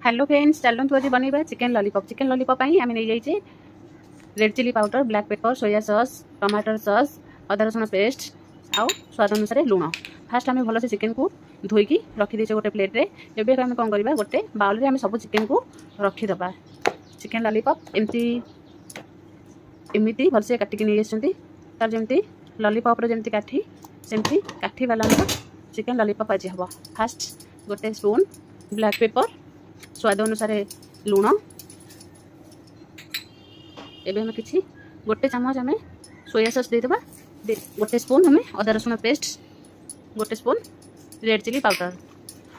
Hello friends, चलतु आज बनइबा चिकेन लॉलीपॉप। चिकेन लॉलीपॉप आम नहीं जाइए red chilli powder, black pepper, soya sauce, टमाटर सॉस, अदा रसुण पेस्ट आउ स्वाद अनुसार लुण। फास्ट आम भल से चिकेन को धोईकी रखीदे गोटे प्लेट रे। एवं आम कौन करवा गोटे बाउल में सब चिकेन को रखीदबा। चिकेन लॉलीपॉप एमती भलसे काटिकी नहीं आसती तार जमी लॉलीपॉप जमी काठी सेमती काठी वाला चिकेन लॉलीपॉप आज हम। फास्ट गोटे स्पून ब्लैक पेपर, स्वाद अनुसार लुण, एवं किसी गोटे चामच आम सोया सॉस देदेबा, गोटे स्पून आम अदा रसुण पेस्ट, गोटे स्पून रेड चिली पाउडर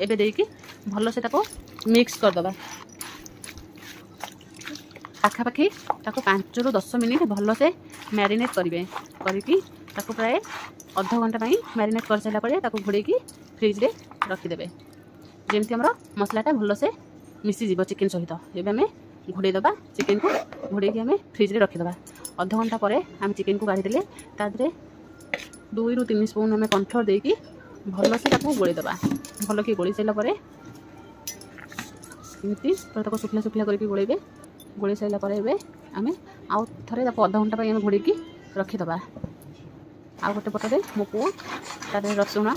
एवं देकी भल से मिक्स करदबा। पाखापाखि 5 ରୁ 10 मिनिट भल से मैरिनेट करेंगे करके प्राय अध घंटा मैरिनेट कर सारापर घोड़े फ्रिज रे रखीदे जमी आम मसलाटा भल से मिसीज चिकेन सहित। एवं आम घोड़े दबा चिकेन को घोड़े आम फ्रिज रे रखीदबा। अध घंटा पर आम चिकेन को काढ़ीदे तादे 2 ରୁ 3 स्पून आम कॉर्नफ्लोर देकी भल से गोले दबा। भल कि गोली सारापर एमती तक सुखला सुखला करके गोलेबे। गोले सारापर आम आउ थे अध घंटा आम घोड़े रखीदबा। आ गोटे पटरे मो पुओ तार रसुण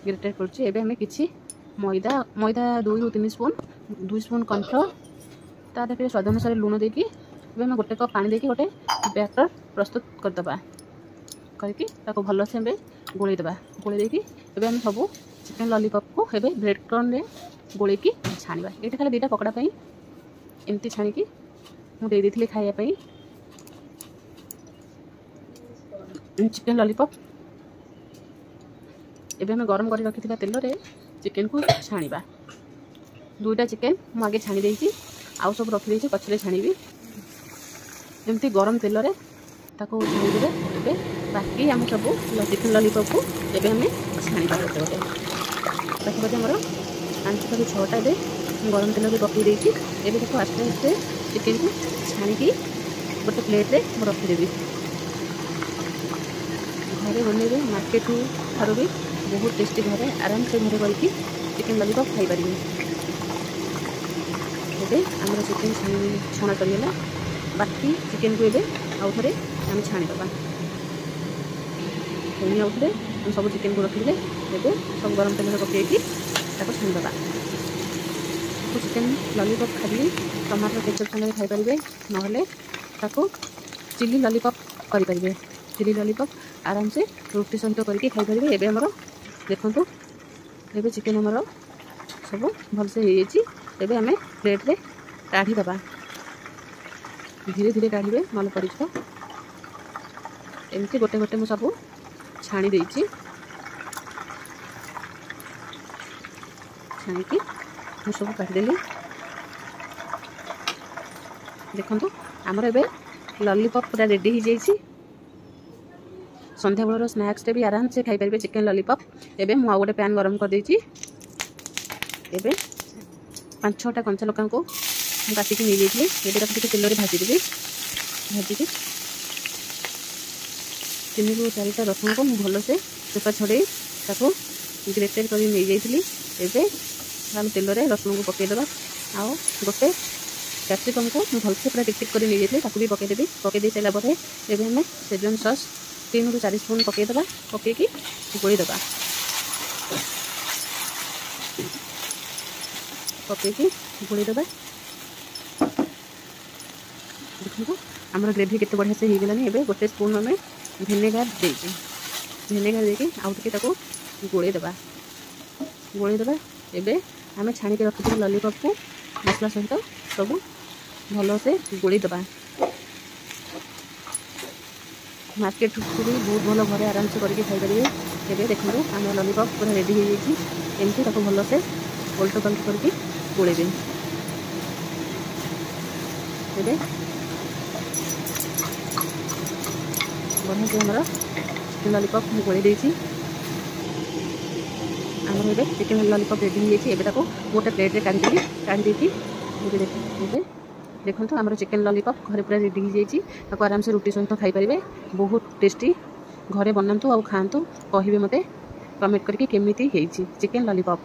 ग्रेटेड करें किसी मैदा 2 ରୁ 3 स्पून, 2 स्पून कॉर्नफ्लोर तादे स्वाद अनुसार लुण देकी आम गोटे कप पानी देकी गोटे बैटर प्रस्तुत करदबा करके भल से गोले दबा। गोले देकी आम सब चिकेन लॉलीपॉप को ब्रेड क्रम्ब रे गोले की छाणवा। ये खाली 2टा पकड़ा एमती छाणिकी मुझे देती खायापी चिकेन लॉलीपॉप। एवं आम गरम कर रखी तेल रे चिकेन को छाणवा। 2टा चिकेन मुझे आगे छाणी देती आउ सब रखी पछरे छाणी। एमती गरम तेल रे ताको छाणीदे। ए बाकी आम सब चिकेन लॉलीपॉप को एवं आम छाणवा गोटे गोटे। पाखापाखि आमर 5 ରୁ 6टा गरम तेल पकई देती। एवं आस्ते आस्ते चिकेन को छाणिकी गोटे प्लेट रे रखीदेवी। घरे बनइबे मार्केट ठार भी बहुत टेस्टी घरे आराम से घरे करके चिकेन लॉलीपॉप खाई पारिबे। एबे हमर चिकेन छणा करियला। बाकी चिकेन को एबे आउ थरे हम छाणी दबा। एनी आउ थरे हम सब चिकेन को रखिले। एबे सब गरम तेल में पकेकी ताको छाणी दबा। तो चिकेन लॉलीपॉप खाली टमाटर केचप संगे खाई पारिबे, नहले ताको चिली लॉलीपॉप करि पारिबे। चिली लॉलीपॉप आराम से रोटी सहित करके खाई पारिबे। एबे हमर देखंतु एबे चिकेन हमर सब भल से हो जाइए। एबे हमें प्लेट रे काढ़ी दबा। धीरे धीरे काढ़े नल पड़ एमती गोटे गोटे मु सब छाणी देछि। छाणिकी मु सब काढ़ीदेली। देखंतु हमर एबे लॉलीपॉप पूरा रेडी हो जाइए। संध्या बेलर स्नैक्स भी आराम से खाई पारे चिकेन लॉलीपॉप। एबे मु गोटे पैन गरम कर देछि। एबे 5-6टा कंचा लका को काटिकी नहीं जाइए। ये तेल में भाजीदेवी। भाजिकी 3 ରୁ 4टा रसुण को भल से चोपा छड़े ग्रेटेड कर नहीं जाइए। एबे हम तेल में रसुण को पकईदबा। आउ गोटे कैप्सिकम को भल से पूरा टिक कर नहीं जाइए भी पकईदेवी। पकई सारापर एबे हमें शेजवान सॉस 3 ରୁ 4 स्पून पकईदबा। पकईकी गोली दबा। पकईकी गोली दबा। देखो आमर ग्रेवी केते बढ़िया से होगलानी। एबे गोटे स्पून आम विनेगार देछि। विनेगार देके आउ टिके ताको गोली दबा। गोली दबा। एबे आम छाणिके रखिथिबा लॉलीपॉप को मसला सहित सब भल से गोली दबा। मार्केट भी बहुत भल घरे आराम से करके खाई पारे। एबे देखो आम लॉलीपॉप पूरा रेडी हो जाइए। एमती ताको भल से उल्ट पलट करके गोलेबे। एबे बढ़िया से हमारा चिकेन लॉलीपॉप गोले देछि। आमर एबे चिकेन लॉलीपॉप रेडी हो जाइए। एबे ताको गोटे प्लेट रे काढ़ी देछि। एबे देखो आमर चिकेन लॉलीपॉप घरे पूरा रेडी हो जाइए। आराम से रुटी सहित खाई पारे। बहुत टेस्टी घरे बनातु आउ खातु। कहिबे मते कमेंट करके केमिति हेछि चिकेन लॉलीपॉप।